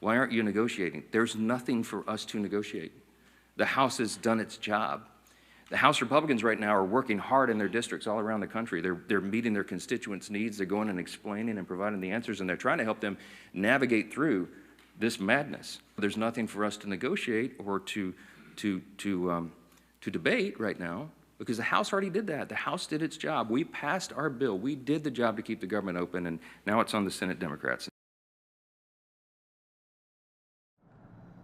Why aren't you negotiating? There's nothing for us to negotiate. The House has done its job. The House Republicans right now are working hard in their districts all around the country. They're meeting their constituents' needs. They're going and explaining and providing the answers, and they're trying to help them navigate through this madness. There's nothing for us to negotiate or to debate right now, because the House already did that. The House did its job. We passed our bill. We did the job to keep the government open, and now it's on the Senate Democrats.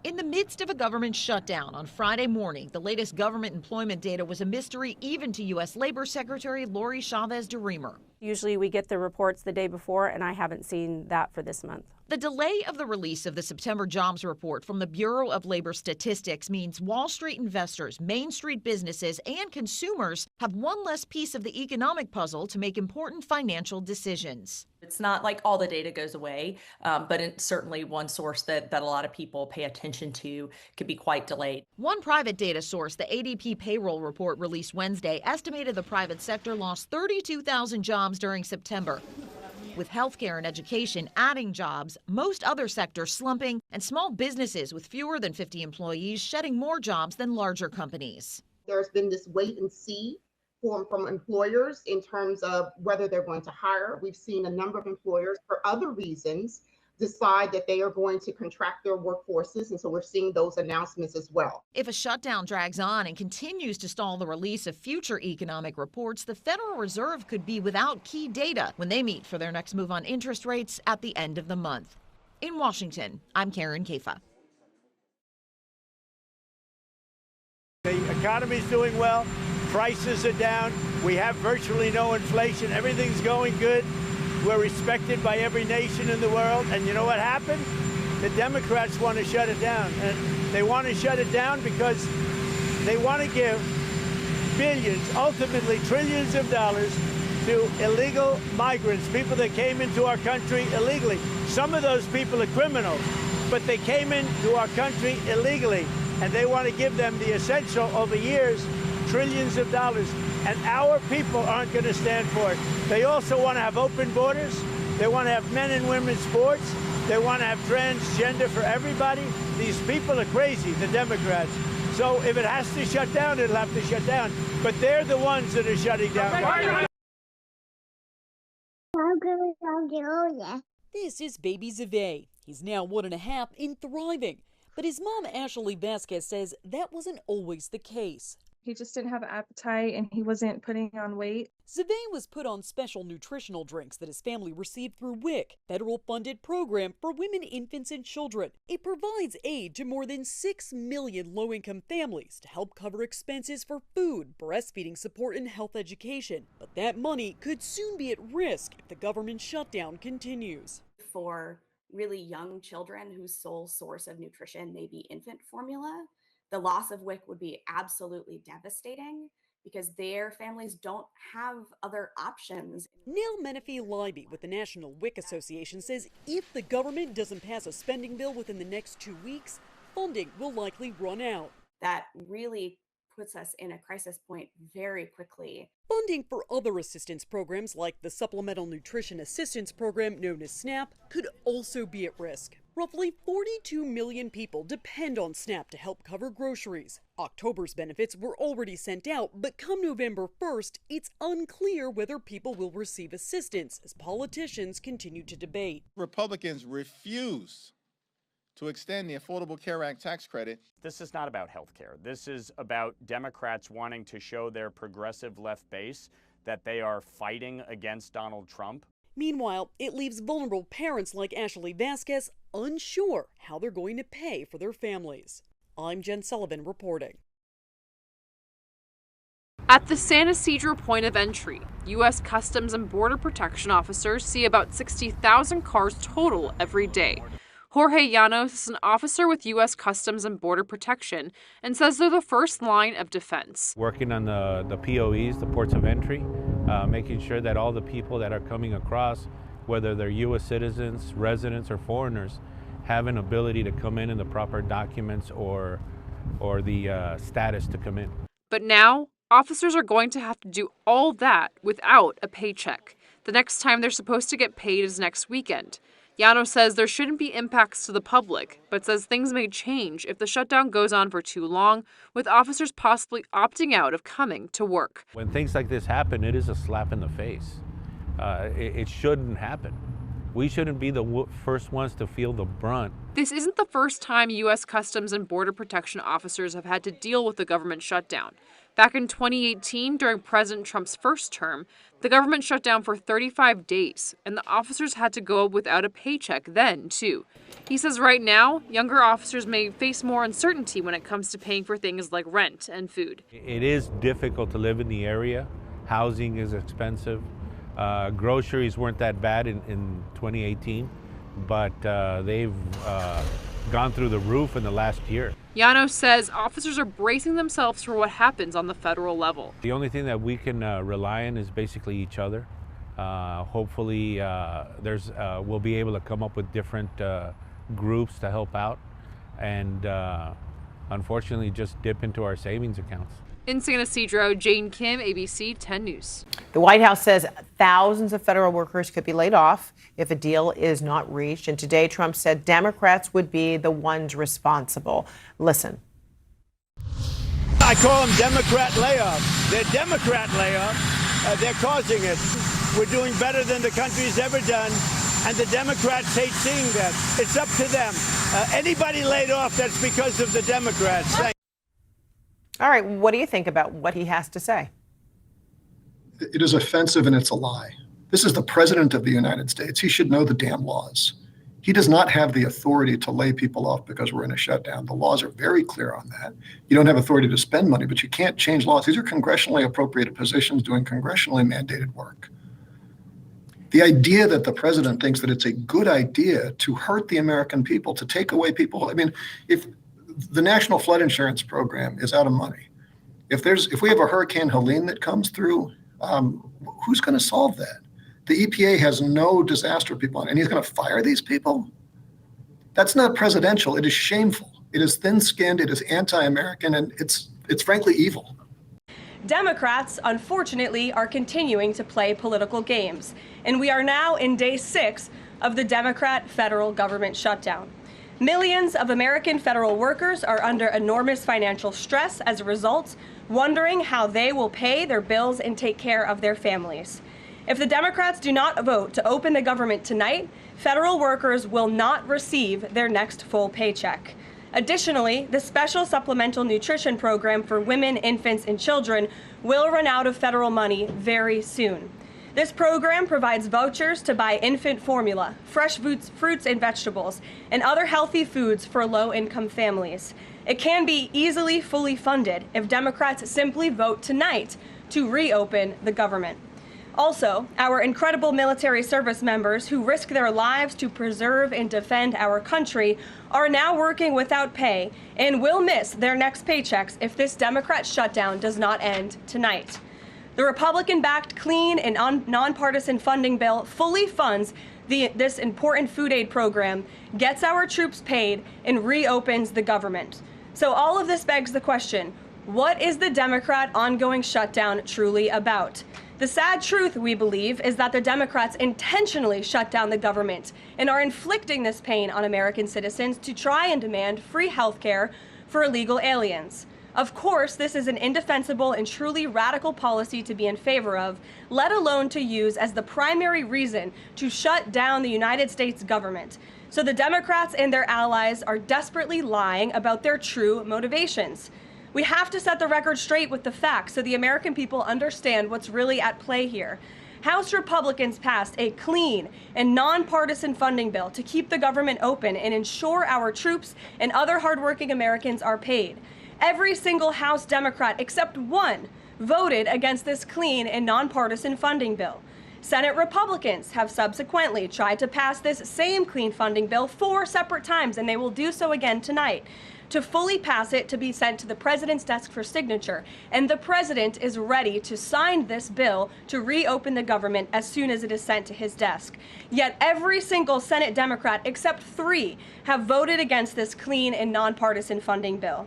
In the midst of a government shutdown on Friday morning, the latest government employment data was a mystery even to U.S. Labor Secretary Lori Chavez DeRemer. Usually we get the reports the day before, and I haven't seen that for this month. The delay of the release of the September jobs report from the Bureau of Labor Statistics means Wall Street investors, Main Street businesses, and consumers have one less piece of the economic puzzle to make important financial decisions. It's not like all the data goes away, but it's certainly one source that a lot of people pay attention to could be quite delayed. One private data source, the ADP payroll report released Wednesday, estimated the private sector lost 32,000 jobs during September. With healthcare and education adding jobs, most other sectors slumping, and small businesses with fewer than 50 employees shedding more jobs than larger companies. There's been this wait and see from employers in terms of whether they're going to hire. We've seen a number of employers, for other reasons, decide that they are going to contract their workforces, and so we're seeing those announcements as well. If a shutdown drags on and continues to stall the release of future economic reports, the Federal Reserve could be without key data when they meet for their next move on interest rates at the end of the month. In Washington, I'm Karen Kafa. The economy's doing well, prices are down, we have virtually no inflation, everything's going good. We're respected by every nation in the world, and you know what happened? The Democrats want to shut it down, and they want to shut it down because they want to give billions, ultimately trillions of dollars to illegal migrants, people that came into our country illegally. Some of those people are criminals, but they came into our country illegally, and they want to give them the essential, over years, trillions of dollars. And our people aren't going to stand for it. They also want to have open borders. They want to have men and women's sports. They want to have transgender for everybody. These people are crazy, the Democrats. So if it has to shut down, it'll have to shut down. But they're the ones that are shutting down. This is baby Zave. He's now 1.5 and thriving. But his mom, Ashley Vasquez, says that wasn't always the case. He just didn't have an appetite and he wasn't putting on weight. Zave was put on special nutritional drinks that his family received through WIC, federal-funded program for women, infants, and children. It provides aid to more than 6 million low-income families to help cover expenses for food, breastfeeding support, and health education. But that money could soon be at risk if the government shutdown continues. For really young children whose sole source of nutrition may be infant formula, the loss of WIC would be absolutely devastating because their families don't have other options. Nell Menifee-Leiby with the National WIC Association says if the government doesn't pass a spending bill within the next 2 weeks, funding will likely run out. That really puts us in a crisis point very quickly. Funding for other assistance programs like the Supplemental Nutrition Assistance Program known as SNAP could also be at risk. Roughly 42 million people depend on SNAP to help cover groceries. October's benefits were already sent out, but come November 1st, it's unclear whether people will receive assistance as politicians continue to debate. Republicans refuse to extend the Affordable Care Act tax credit. This is not about health care. This is about Democrats wanting to show their progressive left base that they are fighting against Donald Trump. Meanwhile, it leaves vulnerable parents like Ashley Vasquez unsure how they're going to pay for their families. I'm Jen Sullivan reporting. At the San Ysidro point of entry, U.S. Customs and Border Protection officers see about 60,000 cars total every day. Jorge Llanos is an officer with U.S. Customs and Border Protection and says they're the first line of defense. Working on the POEs, the ports of entry, making sure that all the people that are coming across, whether they're U.S. citizens, residents, or foreigners, have an ability to come in the proper documents or the status to come in. But now, officers are going to have to do all that without a paycheck. The next time they're supposed to get paid is next weekend. Yano says there shouldn't be impacts to the public, but says things may change if the shutdown goes on for too long, with officers possibly opting out of coming to work. When things like this happen, it is a slap in the face. It shouldn't happen. We shouldn't be the first ones to feel the brunt. This isn't the first time U.S. Customs and Border Protection officers have had to deal with the government shutdown. Back in 2018, during President Trump's first term, the government shut down for 35 days, and the officers had to go without a paycheck then, too. He says right now, younger officers may face more uncertainty when it comes to paying for things like rent and food. It is difficult to live in the area. Housing is expensive. Groceries weren't that bad in 2018, but they've gone through the roof in the last year. Yano says officers are bracing themselves for what happens on the federal level. The only thing that we can rely on is basically each other. Hopefully we'll be able to come up with different groups to help out and unfortunately just dip into our savings accounts. In San Ysidro, Jane Kim, ABC 10 News. The White House says thousands of federal workers could be laid off if a deal is not reached. And today, Trump said Democrats would be the ones responsible. Listen. I call them Democrat layoffs. They're Democrat layoffs. They're causing it. We're doing better than the country's ever done. And the Democrats hate seeing that. It's up to them. Anybody laid off, that's because of the Democrats. All right, what do you think about what he has to say? It is offensive and it's a lie. This is the president of the United States. He should know the damn laws. He does not have the authority to lay people off because we're in a shutdown. The laws are very clear on that. You don't have authority to spend money, but you can't change laws. These are congressionally appropriated positions doing congressionally mandated work. The idea that the president thinks that it's a good idea to hurt the American people, to take away people. I mean, if the National Flood Insurance Program is out of money, if we have a Hurricane Helene that comes through, who's going to solve that? The EPA has no disaster people on it, and he's going to fire these people? That's not presidential. It is shameful. It is thin-skinned. It is anti-American, and it's frankly evil. Democrats, unfortunately, are continuing to play political games, and we are now in day 6 of the Democrat federal government shutdown. Millions of American federal workers are under enormous financial stress as a result, wondering how they will pay their bills and take care of their families. If the Democrats do not vote to open the government tonight, federal workers will not receive their next full paycheck. Additionally, the special supplemental nutrition program for women, infants, and children will run out of federal money very soon. This program provides vouchers to buy infant formula, fresh fruits and vegetables, and other healthy foods for low-income families. It can be easily fully funded if Democrats simply vote tonight to reopen the government. Also, our incredible military service members who risk their lives to preserve and defend our country are now working without pay and will miss their next paychecks if this Democrat shutdown does not end tonight. The Republican-backed clean and nonpartisan funding bill fully funds this important food aid program, gets our troops paid, and reopens the government. So all of this begs the question, what is the Democrat ongoing shutdown truly about? The sad truth, we believe, is that the Democrats intentionally shut down the government and are inflicting this pain on American citizens to try and demand free health care for illegal aliens. Of course, this is an indefensible and truly radical policy to be in favor of, let alone to use as the primary reason to shut down the United States government. So the Democrats and their allies are desperately lying about their true motivations. We have to set the record straight with the facts so the American people understand what's really at play here. House Republicans passed a clean and nonpartisan funding bill to keep the government open and ensure our troops and other hardworking Americans are paid. Every single House Democrat except one voted against this clean and nonpartisan funding bill. Senate Republicans have subsequently tried to pass this same clean funding bill 4 separate times, and they will do so again tonight, to fully pass it to be sent to the president's desk for signature. And the president is ready to sign this bill to reopen the government as soon as it is sent to his desk. Yet every single Senate Democrat except 3 have voted against this clean and nonpartisan funding bill.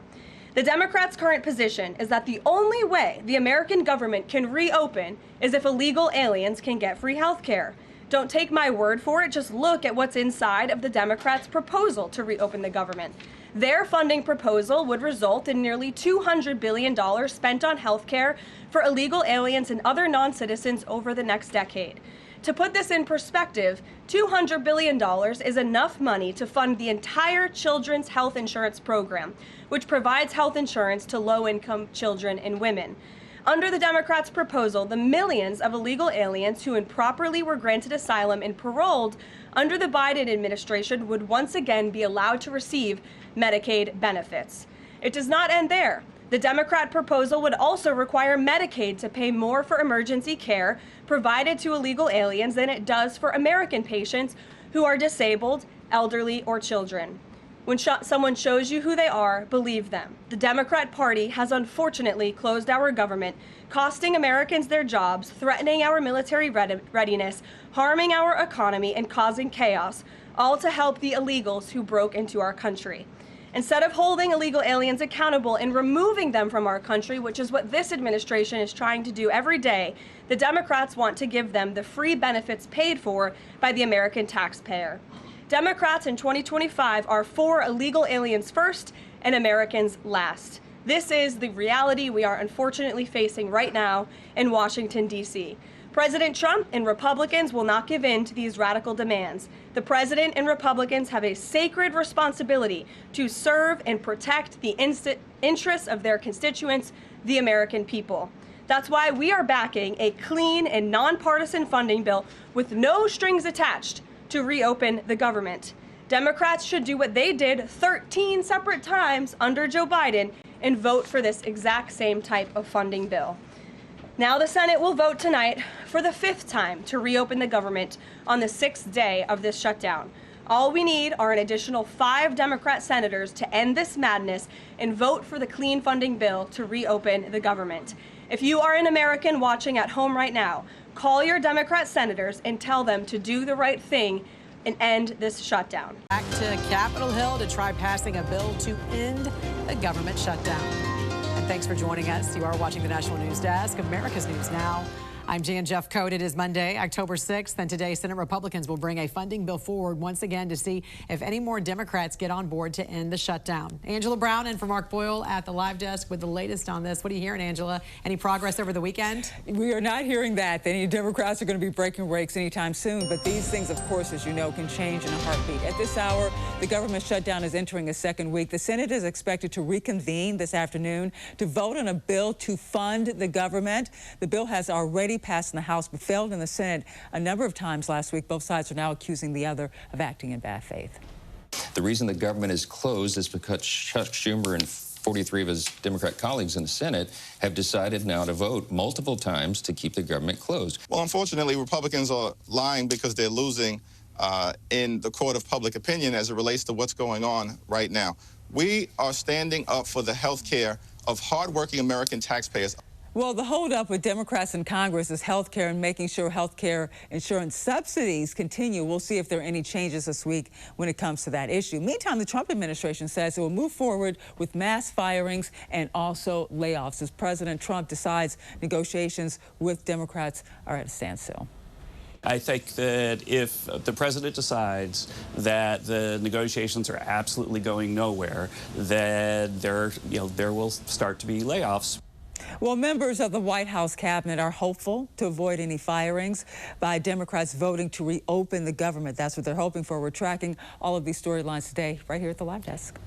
The Democrats' current position is that the only way the American government can reopen is if illegal aliens can get free health care. Don't take my word for it, just look at what's inside of the Democrats' proposal to reopen the government. Their funding proposal would result in nearly $200 billion spent on health care for illegal aliens and other non-citizens over the next decade. To put this in perspective, $200 billion is enough money to fund the entire children's health insurance program, which provides health insurance to low-income children and women. Under the Democrats' proposal, the millions of illegal aliens who improperly were granted asylum and paroled under the Biden administration would once again be allowed to receive Medicaid benefits. It does not end there. The Democrat proposal would also require Medicaid to pay more for emergency care provided to illegal aliens than it does for American patients who are disabled, elderly, or children. When someone shows you who they are, believe them. The Democrat Party has unfortunately closed our government, costing Americans their jobs, threatening our military readiness, harming our economy, and causing chaos, all to help the illegals who broke into our country. Instead of holding illegal aliens accountable and removing them from our country, which is what this administration is trying to do every day, the Democrats want to give them the free benefits paid for by the American taxpayer. Democrats in 2025 are for illegal aliens first and Americans last. This is the reality we are unfortunately facing right now in Washington, D.C. President Trump and Republicans will not give in to these radical demands. The president and Republicans have a sacred responsibility to serve and protect the interests of their constituents, the American people. That's why we are backing a clean and nonpartisan funding bill with no strings attached to reopen the government. Democrats should do what they did 13 separate times under Joe Biden and vote for this exact same type of funding bill. Now the Senate will vote tonight for the 5th time to reopen the government on the 6th day of this shutdown. All we need are an additional 5 Democrat senators to end this madness and vote for the clean funding bill to reopen the government. If you are an American watching at home right now, call your Democrat senators and tell them to do the right thing and end this shutdown. Back to Capitol Hill to try passing a bill to end the government shutdown. And thanks for joining us. You are watching the National News Desk, America's News Now. I'm Jan Jeffcoat. It is Monday, October 6th, and today Senate Republicans will bring a funding bill forward once again to see if any more Democrats get on board to end the shutdown. Angela Brown in for Mark Boyle at the live desk with the latest on this. What are you hearing, Angela? Any progress over the weekend? We are not hearing that any Democrats are going to be breaking ranks anytime soon, but these things, of course, as you know, can change in a heartbeat. At this hour, the government shutdown is entering a second week. The Senate is expected to reconvene this afternoon to vote on a bill to fund the government. The bill has already passed in the House but failed in the Senate a number of times last week. Both sides are now accusing the other of acting in bad faith. The reason the government is closed is because Chuck Schumer and 43 of his Democrat colleagues in the Senate have decided now to vote multiple times to keep the government closed. Well, unfortunately, Republicans are lying because they're losing in the court of public opinion as it relates to what's going on right now. We are standing up for the health care of hardworking American taxpayers. Well, the holdup with Democrats in Congress is health care and making sure health care insurance subsidies continue. We'll see if there are any changes this week when it comes to that issue. Meantime, the Trump administration says it will move forward with mass firings and also layoffs as President Trump decides negotiations with Democrats are at a standstill. I think that if the president decides that the negotiations are absolutely going nowhere, then there will start to be layoffs. Well, members of the White House cabinet are hopeful to avoid any firings by Democrats voting to reopen the government. That's what they're hoping for. We're tracking all of these storylines today right here at the live desk.